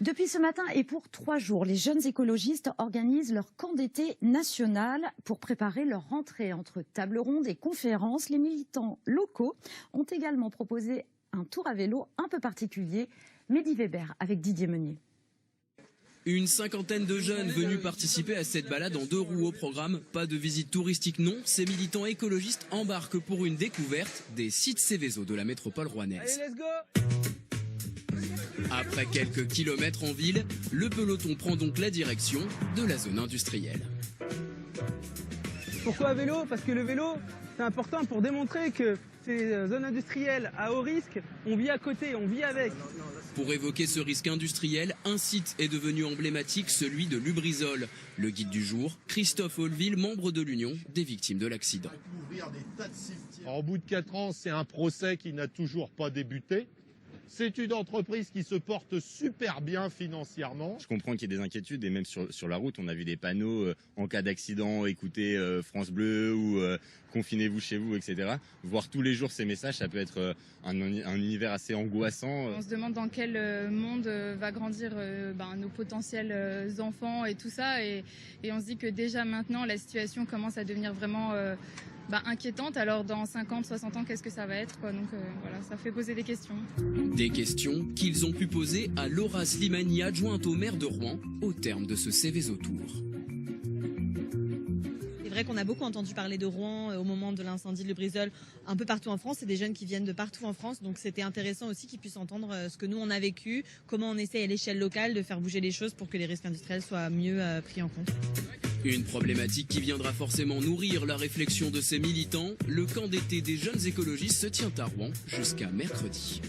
Depuis ce matin et pour 3 jours, les jeunes écologistes organisent leur camp d'été national pour préparer leur rentrée. Entre tables rondes et conférences, les militants locaux ont également proposé un tour à vélo un peu particulier. Mehdi Weber avec Didier Meunier. Une cinquantaine de jeunes venus participer à cette balade en 2 roues au programme. Pas de visite touristique, non. Ces militants écologistes embarquent pour une découverte des sites Céveso de la métropole rouennaise. Allez, let's go! Après quelques kilomètres en ville, le peloton prend donc la direction de la zone industrielle. Pourquoi à vélo? Parce que le vélo, c'est important pour démontrer que ces zones industrielles à haut risque, on vit à côté, on vit avec. Pour évoquer ce risque industriel, un site est devenu emblématique, celui de Lubrizol. Le guide du jour, Christophe Olville, membre de l'Union des victimes de l'accident. En bout de 4 ans, c'est un procès qui n'a toujours pas débuté. C'est une entreprise qui se porte super bien financièrement. Je comprends qu'il y ait des inquiétudes et même sur la route, on a vu des panneaux en cas d'accident, écoutez France Bleu ou confinez-vous chez vous, etc. Voir tous les jours ces messages, ça peut être un univers assez angoissant. On se demande dans quel monde va grandir nos potentiels enfants et tout ça. Et on se dit que déjà maintenant, la situation commence à devenir vraiment inquiétante. Alors dans 50, 60 ans, qu'est-ce que ça va être quoi? Donc voilà, ça fait poser des questions. Des questions qu'ils ont pu poser à Laura Slimani, adjointe au maire de Rouen, au terme de ce Céveso Tour. C'est vrai qu'on a beaucoup entendu parler de Rouen au moment de l'incendie de Lubrizol, un peu partout en France. C'est des jeunes qui viennent de partout en France, donc c'était intéressant aussi qu'ils puissent entendre ce que nous on a vécu, comment on essaie à l'échelle locale de faire bouger les choses pour que les risques industriels soient mieux pris en compte. Une problématique qui viendra forcément nourrir la réflexion de ces militants. Le camp d'été des jeunes écologistes se tient à Rouen jusqu'à mercredi.